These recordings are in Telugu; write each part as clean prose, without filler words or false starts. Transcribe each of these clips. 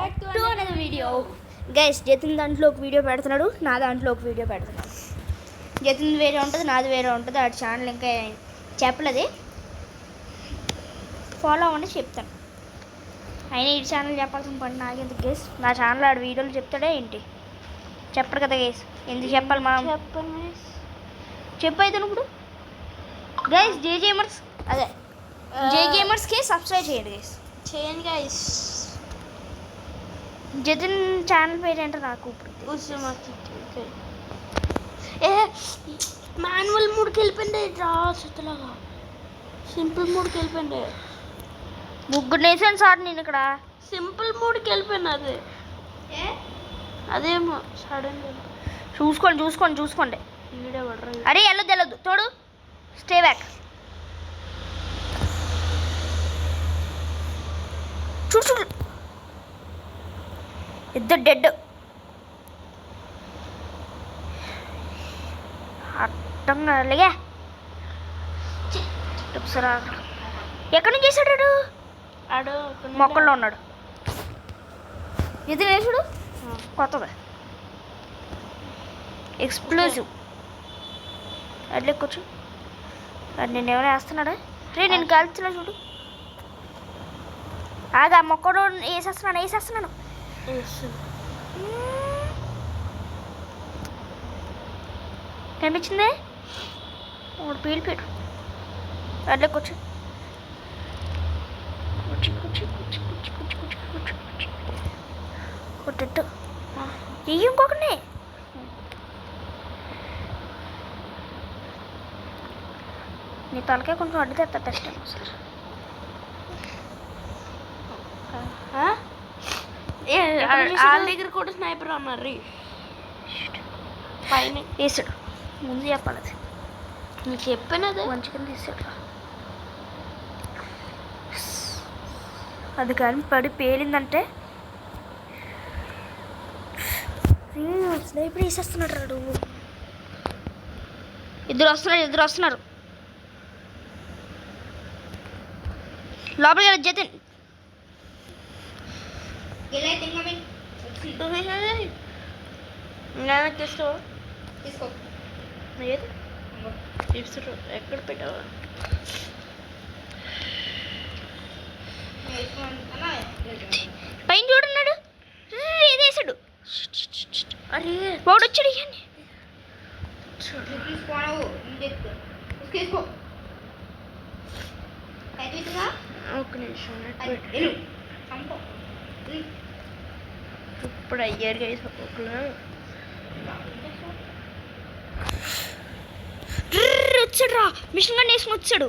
Back to another video. Guys, Jatin దాంట్లో ఒక వీడియో పెడుతున్నాడు, నా దాంట్లో ఒక వీడియో పెడుతున్నాడు. జతిన్ వేరే ఉంటుంది, నాది వేరే ఉంటుంది. ఆ ఛానల్ ఇంకా చెప్పలేదు, ఫాలో అవ్వండి చెప్తాను. అయినా ఈ ఛానల్ చెప్పాల్సిన పని నాకెందుకు గైస్? నా ఛానల్ ఆడు వీడియోలు చెప్తాడే ఏంటి? చెప్పరు కదా గైస్, ఎందుకు చెప్పాలి మనం? చెప్పండి చెప్పైతే ఇప్పుడు గైస్. జే గేమర్స్ అదే జే గేమర్స్కి సబ్స్క్రైబ్ చేయండి గైస్. చేయండి గైస్. జతిన్ ఛానల్ పేరు ఏంటో నాకు మాన్యువల్ మూడ్కి వెళ్ళిపోయింది రా చెత్తలాగా. సింపుల్ మూడ్కి వెళ్ళిపోయింది. ముగ్గురు నేసాను సార్ నేను ఇక్కడ. సింపుల్ మూడ్కి వెళ్ళిపోయింది. అదేమో సడన్ చూసుకోండి. అరే వెళ్ళొద్దు తోడు, స్టే బ్యాక్. చూడు ఇద్దరు డెడ్. అట్టంగా అలాగే ఎక్కడి నుంచి చేశాడు? ఆడు మొక్కల్లో ఉన్నాడు. ఇది వేసుడు కొత్తగా ఎక్స్ప్లోజివ్. అట్లే కూర్చో. అది నేను ఎవరైనా వేస్తున్నాడా? రే నేను కాల్చున్నా చూడు. ఆగా మొక్కడు వేసేస్తున్నాను. కనిపించిందే ఒకడు పీలిపోయాడు. అట్లే కూర్చో. కొట్టట్టు ఇంకొకనే. నీ తలకే కొంచెం అడ్డు తెస్తా టెస్ట్ సార్. వాళ్ళ దగ్గర కూడా స్నైపర్ అన్నారు. పైన వేసాడు. ముందు చెప్పాలి అది. నీకు చెప్పినది మంచిగా తీసాడు. అది కానీ పడి పేలిందంటే స్నైపర్ వేసేస్తున్నాడు రాడు. ఇద్దరు వస్తున్నారు. లోపలికి వెళ్ళి జతిన్. ఎక్కడ పెట్టావా? పైన చూడన్నాడు. ఏదేసాడు. అరే వాడు వచ్చాడు. ఇవన్నీ ఒక నిమిషం ఇప్పుడు అయ్యారు గైస్. ఒక్కొక్కరు వచ్చాడు రా. మిషన్ గన్ వేసుకుని వచ్చాడు.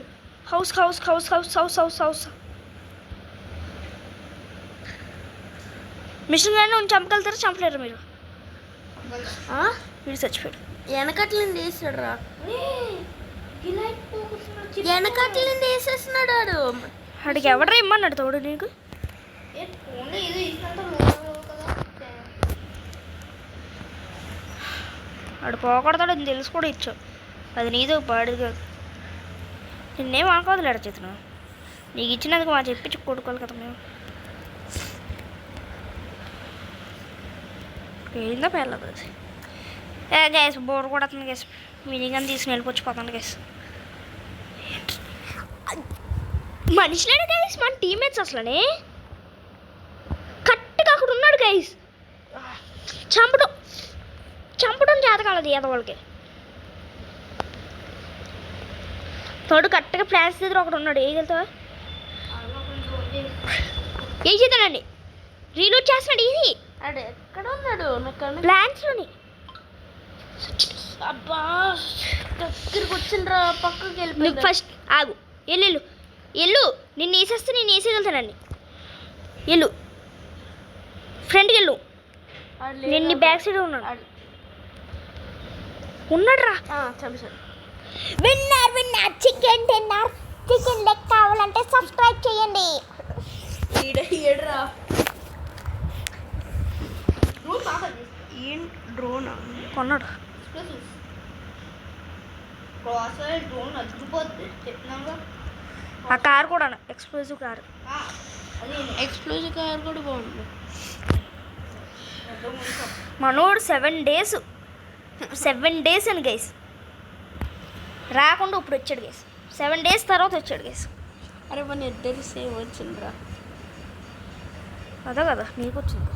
హౌస్ మిషన్ గన్ ఉంచి చంపగలుగుతారా? చంపలేరు మీరు. మీరు చచ్చిపోయాడు. వెనకట్లింది వేసాడు రా. వెనకట్లింది వేసేస్తున్నాడు ఆడు. వాడికి ఎవడరా ఇమ్మన్నాడు తోడు నీకు? వాడు పోకూడతాడు అని తెలుసు కూడా ఇచ్చావు. అది నీదో పాడు కాదు. నిన్నేం అనుకోవద్దు చేతున్నా. నీకు ఇచ్చినందుకు మా చెప్పించి కొడుకోవాలి కదా మేము. పేరిందా పేర్లేదు అది. గ్యాస్ బోర్ కూడా వస్తుంది గ్యాస్. మినిగన్ తీసుకుని వెళ్ళిపోతాను గ్యాస్. మనిషిలేడు గైస్, మన టీమ్మేట్స్ అసలనే కరెక్ట్గా అక్కడ ఉన్నాడు గైస్. చంపడం చేత కాలదు ఏదో వాళ్ళకి. తోడు కరెక్ట్గా ఫ్లాష్ దగ్గర ఒకడు ఉన్నాడు. వేయగలుగుతావా? ఏం చేద్దానండి? రీలోడ్ చేస్తున్నాడు. ఇది ఆడు ఎక్కడ ఉన్నాడు? ప్లాన్స్లోని. అబ్బా దగ్గరికి వచ్చిండ్రా. పక్కకి వెళ్ళి ఫస్ట్ ఆగు. ఎల్లు నిన్ను వేసేస్తే నేను వేసేయగలుగుతానండి. ఎల్లు ఫ్రంట్కి వెళ్ళు. నిన్ను బ్యాక్ సైడ్ ఉన్నాడు రా. Winner chicken dinner. Chicken leg కావాలంటే సబ్స్క్రైబ్ చేయండి. డ్రోన్ కొన్నాడు. ఆ కార్ కూడా ఎక్స్ప్లోజివ్ కార్. ఎక్స్ప్లోజివ్ కార్ కూడా బాగుంది. మనోడు 7 days అని గైస్ రాకుండా ఇప్పుడు వచ్చాడు గైస్ 7 days తర్వాత వచ్చాడు గైస్. అరే మన ఇద్దరు సేమ్ వచ్చిండ్రా. అదే కదా నీకు వచ్చింది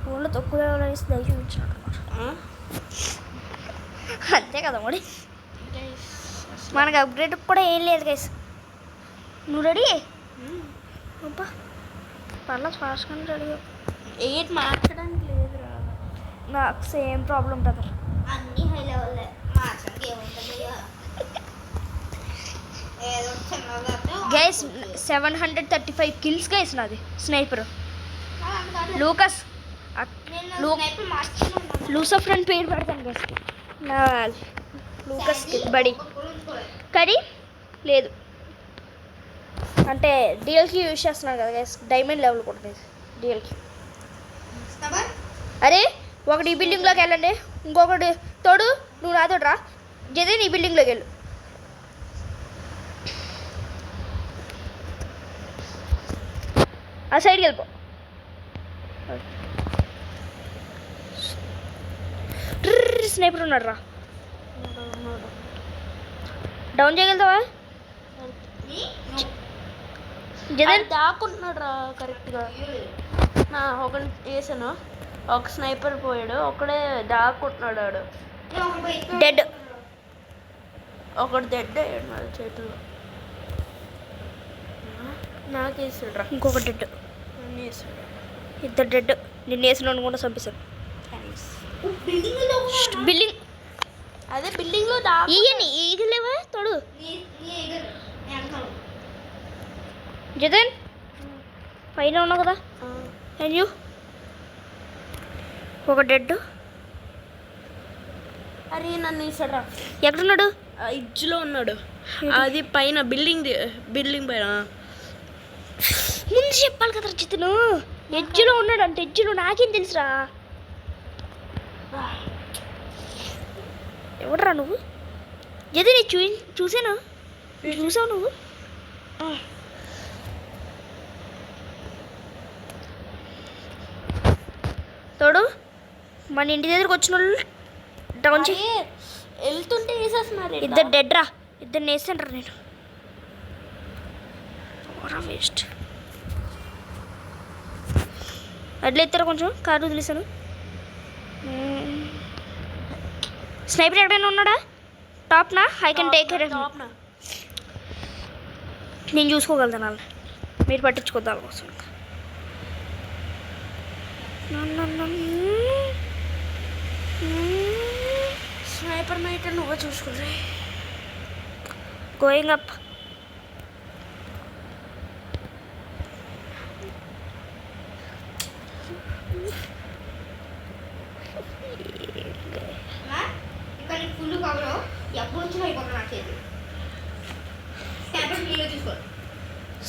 ఫోన్లో తక్కువ వేసి దయ చూపించినాడు అనమాట. అంతే కదా మరి మనకి అప్గ్రేడ్ కూడా ఏం లేదు గైస్. నువ్వు రెడీ అబ్బా పర్లేదు ఫాస్ట్గానే రెడీ 8 మార్చడానికి లేదురా. నాకు సేమ్ ప్రాబ్లం బ్రదర్. అన్ని హై లెవెల్ మార్చడానికి ఏముంటుంది ఏదో చిన్నగా గైస్ 735 kills గైస్ నాది స్నైపర్. లూకస్ లూసఫర్ అని పేరు పెడతాను గైస్. నా లూకస్ బడి కానీ లేదు అంటే డిఎల్కి యూజ్ చేస్తున్నాను కదా గైస్. డైమండ్ లెవెల్ కూడా లేదు డిఎల్కి. అరే ఒకటి ఈ బిల్డింగ్లోకి వెళ్ళండి, ఇంకొకటి తోడు నువ్వు నాతో రా జదేన్ ఈ బిల్డింగ్లోకి వెళ్ళు. ఆ సైడ్కి వెళ్ళిపో. స్నైపర్ ఉన్నాడు రా. డౌన్ చేయగలుగుతావా జదేన్? దాక్కుంటున్నాడు రా కరెక్ట్గా. నా ఒకటి వేసాను, ఒక స్నైపర్ పోయాడు, ఒకడే దాక్కుంటున్నాడు. వాడు డెడ్. ఒకటి డెడ్ అయ్యాడు నా చేతిలో. నాకు వేసాడు రా. ఇంకొక డెడ్. నన్ను వేసాడు. ఇద్దరు డెడ్. నిన్ను వేసిన కూడా చంపేశాను. బిల్డింగ్ అదే బిల్డింగ్లో ఈయని ఈగలేవా తోడు జతన్ పైన ఉన్నావు కదా. అండ్ యూ ఒక డెడ్. అరే నన్ను వేసాడు రా. ఎక్కడున్నాడు? ఇడ్జ్లో ఉన్నాడు. అది పైన బిల్డింగ్ పైన. ముందు చెప్పాలి కదా జితను. ఎడ్జ్లో ఉన్నాడు అంటే ఎడ్జ్లో నాకేం తెలుసురా. ఎవడరా నువ్వు? జది నీ చూసాను చూసావు నువ్వు. తోడు మన ఇంటి దగ్గరకు వచ్చిన వాళ్ళు డౌన్ చేయి. వెళ్తుంటే వేసేస్తున్నారు. ఇద్దరు డెడ్ రా. ఇద్దరు వేసాను రా నేను. వేస్ట్ అట్లా ఇద్దరు కొంచెం కారు వదిలేసాను. స్నైపర్ ఎక్కడైనా ఉన్నాడా? టాప్నా? I can take care. నేను చూసుకోగలుగుతాను వాళ్ళని, మీరు పట్టించుకోద్దాం కోసం. స్నైపర్ నైట్ నువ్వు చూసుకుంటే గోయింగ్ అప్. ఇక్కడ ఫుల్ కవర్ ఎప్పుడు వచ్చినా అయిపోతుంది నా చేతి నీళ్ళు తీసుకో.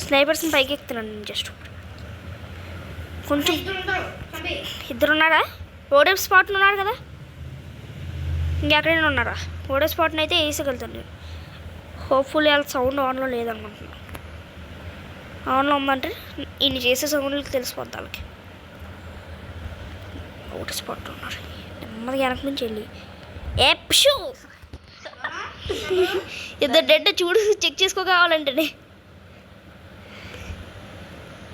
స్నైపర్స్ని పైకి ఎక్కుతున్నాను నేను జస్ట్ కొంచెం. ఇద్దరు ఉంటారు చంపి. ఇద్దరు ఉన్నారా? ఓడే స్పాట్ని ఉన్నారు కదా. ఇంకెక్కడైనా ఉన్నారా? ఓడే స్పాట్ని అయితే వేసగలుగుతాను నేను. హోప్ఫుల్లీ వాళ్ళ సౌండ్ ఆన్లో లేదనుకుంటున్నాను. ఆన్లో ఉందంటే ఇన్ని చేసే సౌండ్లకి తెలిసిపోద్ది వాళ్ళకి. ఓడే స్పాట్ ఉన్నారు. నెమ్మది వెనక నుంచి వెళ్ళి ఎప్షూ ఇద్దరు డెడ్ చూడు. చెక్ చేసుకో కావాలంటే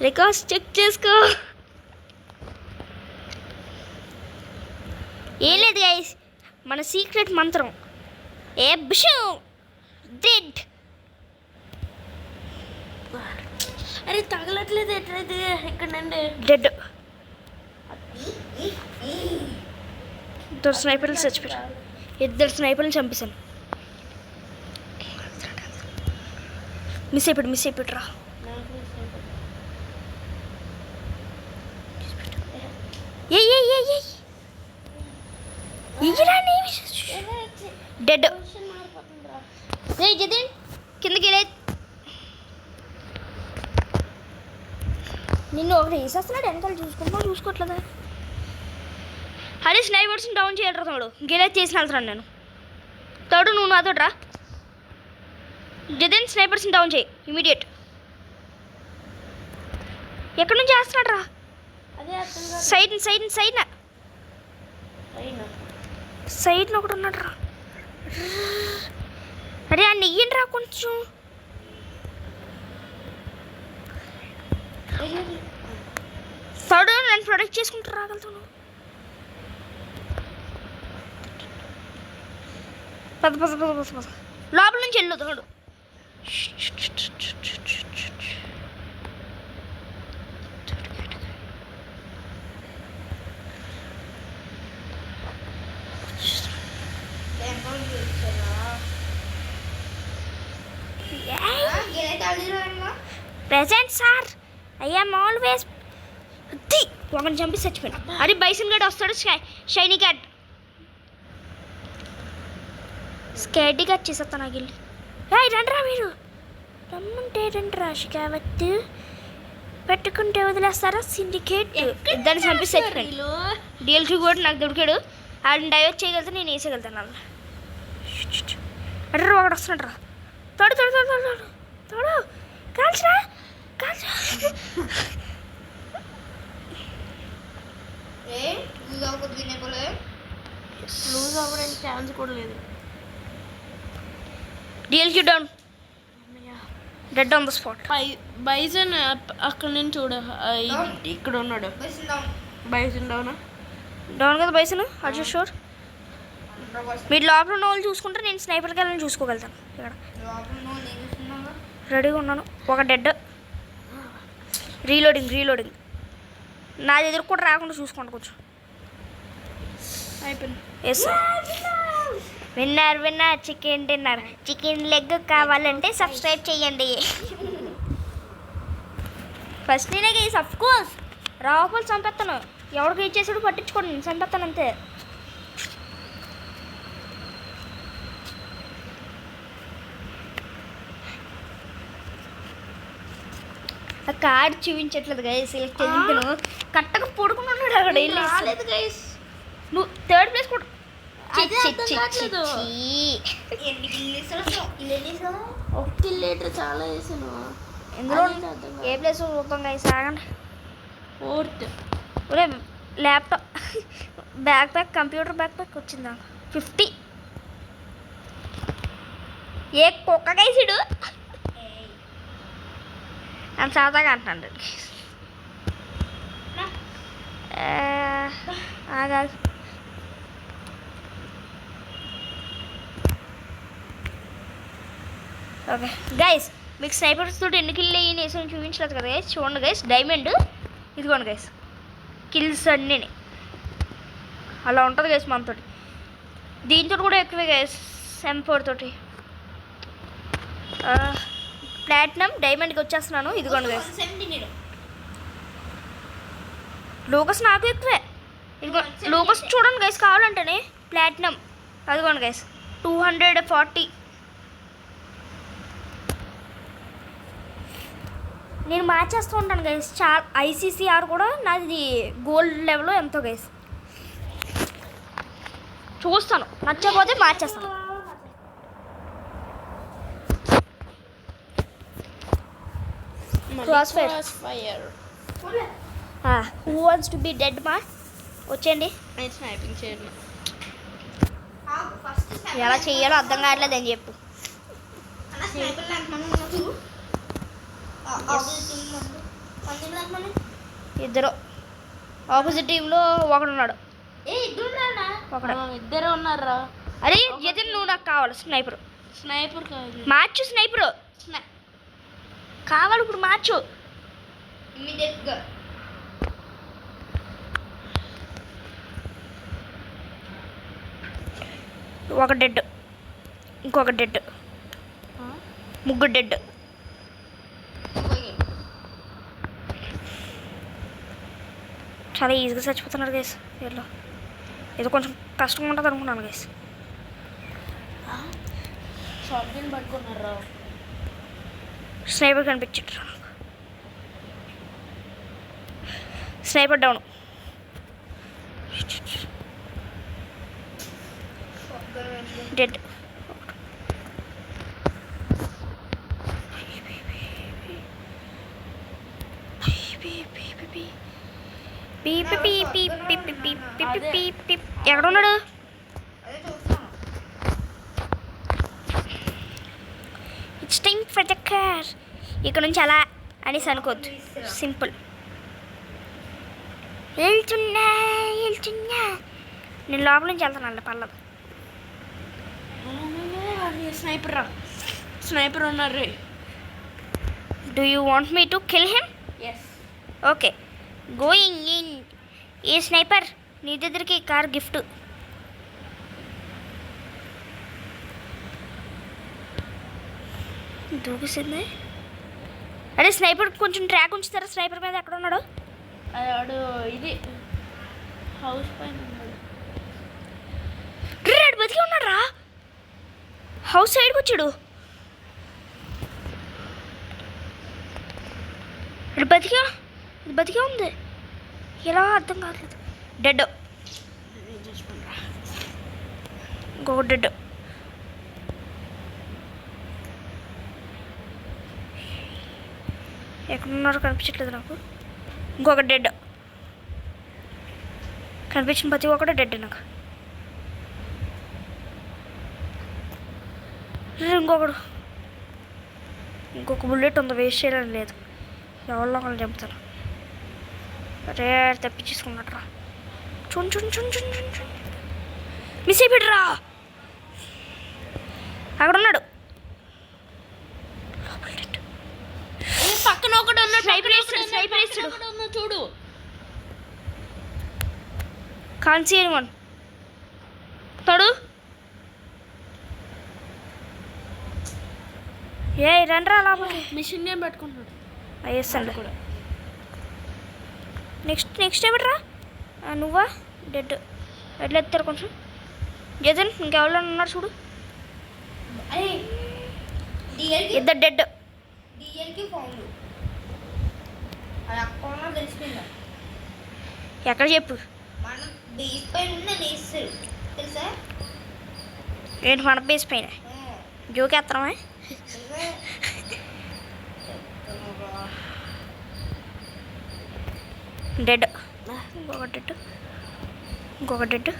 రికార్డ్స్ చెక్ చేసుకో. ఏం లేదు గైస్, మన సీక్రెట్ మంత్రం ఎబ్షూ డెడ్. అరే తగలట్లేదు ఎట్లయితే ఎక్కడండి డెడ్. ఇద్దరు స్నైపర్లు చచ్చిపోయారు. ఇద్దరు స్నైపర్ని చంపేశాను. మిస్ అయిపోయాడు రా. డెడ్. జతిన్ కిందకి వెళ్ళే. నిన్ను ఒకటి వేసేస్తున్నాడు వెనకాల చూసుకోవట్లేదా? అరే స్నైపర్స్ని డౌన్ చేయాలి తోడు. గెలేజ్ చేసిన వెళ్తున్నాను నేను. తోడు నువ్వు నాతో రా. జతిన్ స్నైపర్స్ని డౌన్ చేయి ఇమీడియట్. ఎక్కడి నుంచి చేస్తున్నాడు రా? అదే అర్థం కాదు. సైడ్ సైడ్ సైడ్ అయినా సైడ్ ఒకటి ఉన్నాడు రా. అరే ఆ నెయ్యండి రా కొంచెం. తడు నేను ప్రొడక్ట్ చేసుకుంటూ రాగలుగుతాను. పద పద పద పద పద లోపల నుంచి వెళ్ళు తోడు. ప్రెసెంట్ సార్ ఐఎమ్ ఆల్వేస్ ఒకరిని చంపి చచ్చిపోయాను. అరే బైసన్ గడ్ వస్తాడు. షైనీ క్యాట్ స్కేటిగా వచ్చేస్తా నాకు వెళ్ళి. రండిరా మీరు రమ్మంటే రండిరా. షికావత్ పెట్టుకుంటే వదిలేస్తారా సిండికేట్. ఇద్దరిని చంపి చచ్చిపోయాను. డిఎల్సీ కూడా నాకు దొరికాడు. ఆడిని డైవర్ట్ చేయగలుగుతా, నేను వేసేయగలుగుతాను అలా. అడ్రా ఒకటి వస్తున్నాడు రా. తోడు తోడు తోడు తోడు తోడు కాల్చరా కాల్చరా. లూజ్ అవ్వడానికి ఛాన్స్ కూడా లేదు. DLC down. Dead on the spot. Bison అక్కడ నుంచి చూడ ఇక్కడ ఉన్నాడు. బైజన్ డౌనా డౌన్ కదా బైసన్. అర్జు షూర్ మీరు లోపల ఉన్న వాళ్ళు చూసుకుంటే నేను స్నైపర్కి వెళ్ళని చూసుకోగలుగుతాను. ఇక్కడ రెడీగా ఉన్నాను. ఒక డెడ్. Reloading reloading. నా దగ్గర కూడా రాకుండా చూసుకోండి కొంచెం. అయిపోయింది. Yes winner winner chicken dinner. Chicken leg కావాలంటే సబ్స్క్రైబ్ చేయండి. ఫస్ట్ నేనే గైస్ అఫ్ కోర్స్. రావుపల్లి చంపేస్తాను. ఎవరికి ఇచ్చేసాడు పట్టించుకోండి, నేను చంపేస్తాను అంతే. ఆ కార్డు చూపించట్లేదు గైస్. తెలియను కట్టక పొడుకుని ఉన్నాడు అక్కడ. రాలేదు గైస్. నువ్వు థర్డ్ ప్లేస్ కూడా ఒక లీటర్ చాలా వేసాను. ఎందులో ఏ ప్లేస్ చూద్దాం గైస్. ఆగండి. ఫోర్త్. ఒరే laptop back pack computer back pack వచ్చిందా 50. ఏ కుక్క గైసిడు అని సాదాగా అంటున్నాడు. ఆగా ఓకే గైస్, మీకు స్నైపర్స్ తోటి ఎన్ని కిల్ అయ్యి వేసుకొని చూపించలేదు కదా గైస్. చూడండి గైస్, డైమండ్ ఇదిగోండి గైస్, కిల్స్ అన్నీ అలా ఉంటుంది గైస్ మనతోటి. దీంతో కూడా ఎక్కువే గైస్. M4 తోటి ప్లాటినం డైమండ్కి వచ్చేస్తున్నాను. ఇదిగోండి గైస్. లోకస్ నాకు ఎక్కువే. ఇదిగో లోకస్ చూడండి గైస్ కావాలంటేనే. ప్లాటినం అదిగోండి గైస్ 240. నేను మార్చేస్తూ ఉంటాను గైస్. చాలా ICCR కూడా నాది గోల్డ్ లెవెల్లో ఎంతో గైస్. చూస్తాను, నచ్చకపోతే మార్చేస్తాను. Cross fire. Who wants to be dead మా వచ్చేయండి. స్నైపింగ్ చేయండి. ఎలా చెయ్యాలో అర్థం కావట్లేదు అని చెప్పు. ఇద్దరు ఆపోజిట్ టీంలో ఒకడున్నాడు. ఇద్దరు ఉన్నారా? అరే జతిన్ నువ్వు నాకు కావాలి స్నైపర్. స్నైపర్ కాదు, మార్చు స్నైపర్ కావాలి ఇప్పుడు. మార్చు ఇమ్మీడియట్గా. ఒక డెడ్, ఇంకొక డెడ్, ముగ్గురు డెడ్. చాలా ఈజీగా చచ్చిపోతున్నారు గైస్. వీళ్ళు ఏదో కొంచెం కష్టంగా ఉంటుంది అనుకున్నాను గైస్. షార్ట్ గన్ పట్టుకున్నారా? స్నైపర్ కనిపించట్టు. Sniper down. Dead. Peep peep peep peep peep peep peep peep. ఎక్కడ ఉన్నాడు? అదే చూస్తాను. It's time for the car. ఇక్కడ నుంచి అలా అనేసి అనుకోవద్దు, సింపుల్. వెళ్తున్నా నేను లోపల నుంచి వెళ్తానండి, పర్లేదు. స్నైపర్ రా, స్నైపర్ ఉన్నారు. Do you want me to kill him? Yes. Okay, going in. A sniper, నీ దగ్గరికి కార్ గిఫ్ట్. దూకేసింది. అరే స్నైపర్ కొంచెం ట్రాక్ ఉంచుతారా? స్నైపర్ మీద ఎక్కడ ఉన్నాడు? వాడు ఇది హౌస్ పైన ఉన్నాడు. రెడ్ బతికి ఉన్నాడు రా, హౌస్ సైడ్కి వచ్చాడు. బతికే ఉంది, ఎలా అర్థం కావట్లేదు. డెడ్, ఇంకొక డెడ్. ఎక్కడున్నారో కనిపించట్లేదు నాకు. ఇంకొక డెడ్, కనిపించిన ప్రతి ఒక్కటి డెడ్ నాకు. ఇంకొక బుల్లెట్ ఉంది, వేస్ట్ చేయడం లేదు. ఎవరిలో ఒకళ్ళు చంపుతారు. అరే తప్పించేసుకున్నాడు రా. చూడు మిస్ అయిపోయాడు రా. అక్కడ ఉన్నాడు. పక్కన ఒకటి ఉన్నాడు. స్నైపర్ వేస్తాడు. చూడు. కాన్సీ వన్ తోడు. ఏ రండ్రా లోపలికి. మిషన్ గేమ్ పెట్టుకుంటున్నాడు. వేస్తాడు కూడా. నెక్స్ట్ ఏమిట్రా? నువ్వా? డెడ్ ఎత్తారు కొంచెం. జగన్ ఇంకెవరో ఉన్నారు చూడు. అరే డిఎల్కి ఇద్దరు డెడ్. ఫౌండ్ అది అక్కడ తెలిసిపోయిందా? ఎక్కడ చెప్పు. మన బేస్ పైన ఉన్న నేస్తారు తెలుసా? ఏంటి మన బేస్ పైన జోకేస్తామా? డెడ్. ఇంకొక డెడ్.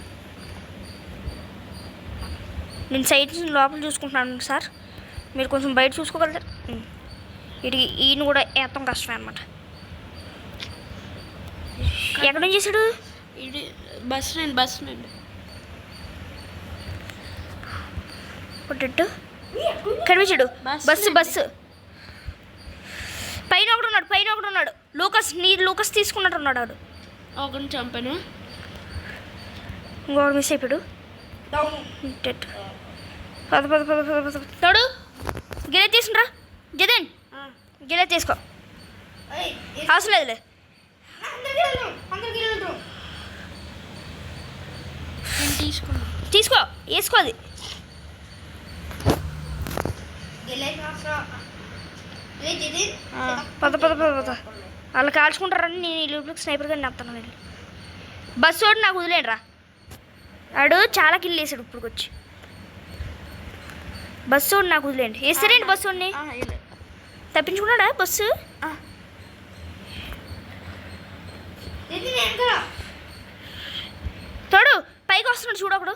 నేను సైడ్ లోపల చూసుకుంటున్నాను సార్, మీరు కొంచెం బయట చూసుకోగలుగుతారు. వీడికి ఈయన కూడా వేస్తాం కష్టమే అనమాట. ఎక్కడ నుంచి చేశాడు? ఇది బస్ నుండి. డెడ్ కనిపించాడు. బస్సు పైన ఒకడు ఉన్నాడు. లూకస్ తీసుకున్నట్టు ఉన్నాడు. వాడు ఒకరిని చంపాను. ఇంకొకడు మిస్ అయిపోయాడు. డెడ్. పద తోడు గిలే తీసుకురా. జగన్ గిలే తీసుకో, అవసరం లేదులే. తీసుకో, వేసుకో. అది పద వాళ్ళు కాల్చుకుంటారని నేను ఈ లోపలికి స్నైపర్ గారిని నప్పుతాను. వెళ్ళి బస్సు వాడు నాకు వదిలేడు రా. వాడు చాలా కిల్ వేసాడు ఇప్పుడు వచ్చి. బస్సు వాడు నాకు వదిలేండి. వేస్తారేంటి బస్సు వాడిని? తప్పించుకున్నాడా బస్సు? తోడు పైకి వస్తున్నాడు చూడు ఒకడు.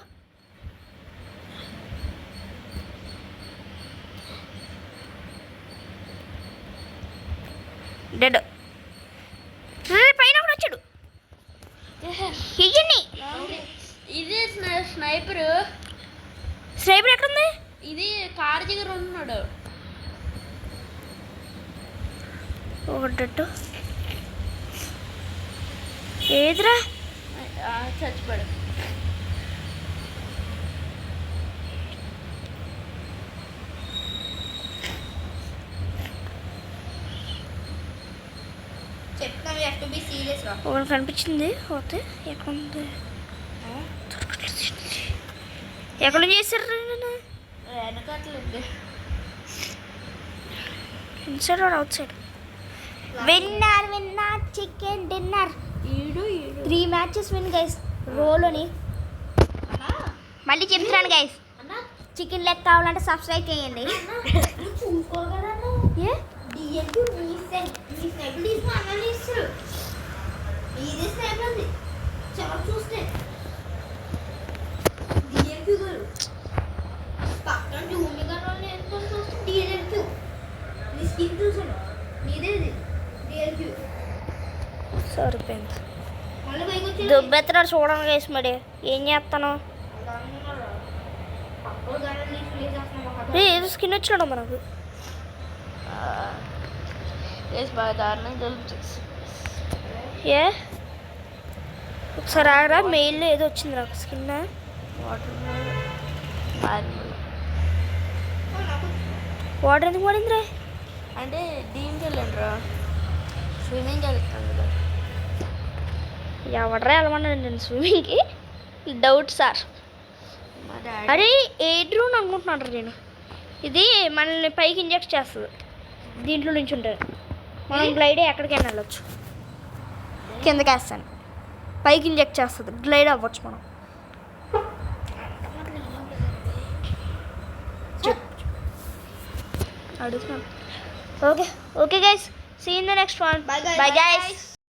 డెడ్. పైన ఒకడు వచ్చాడు. ఎయ్యండి. ఇది స్నైపర్ ఎక్కడుంది? ఇది కార్ దగ్గర ఉంటున్నాడు. ఒక డెడ్. ఏదిరా? చచ్చిపోయాడు. చెప్తాను, you have to be serious రా. ఒకటి కనిపించింది. పోతే ఎక్కడ ఉంది? ఎక్కడ చేశారు? వెనకట్లేదు. Inside or outside? Winner chicken dinner. 3 matches win guys రోలోని. మళ్ళీ చెప్తున్నాను గైస్, చికెన్ లెగ్ కావాలంటే సబ్స్క్రైబ్ చేయండి. చూసుకోరు కదా ఏ డిఎల్కి మీ స్నైపుల్ తీసుకుని అన్నలు ఇస్తారు. ఇది స్నైపర్ ఉంది చాలా చూస్తే డిఎల్క్యూ గారు పక్కన జూమి గారు ఎంత చూస్తే డిఎల్క్యూ నీ స్కిన్ చూసాను నీదేది డిఎల్క్యూ సరిపోయింది. మళ్ళీ పైకి వచ్చి దుబ్బెత్తనాడు చూడండి గైస్. మరి ఏం చేస్తాను? పక్కన గారు ప్లే చేస్తున్నాం ఏదో స్కిన్ వచ్చాడు మనకు. గైస్ బాగా దారుణంగా జరుగుతుంది. ఏ ఒకసారి ఆగరా, మెయిల్లో ఏదో వచ్చింది నాకు స్కిన్. వాటర్ వాటర్ ఎందుకు పడిందిరా? అంటే దీనికి వెళ్ళండి రా, స్విమ్మింగ్ వెళ్తాను కదా. ఎవడరా వెళ్ళమన్నాడు నేను స్విమ్మింగ్కి? Doubt sir. మా డాడీ అరే ఏ డ్రోన్ అనుకుంటున్నాను నేను. ఇది మనల్ని పైకి ఇంజెక్ట్ చేస్తుంది. దీంట్లో నుంచి ఉంటుంది మనం గ్లైడ్ ఎక్కడికైనా వెళ్ళొచ్చు. కిందకి వేస్తాను, పైకి ఇంజెక్ట్ చేస్తుంది, గ్లైడ్ అవ్వచ్చు మనం. అడుగుతున్నాను. Okay okay guys, see in the next one. Bye, guys. Bye Bye, guys. guys.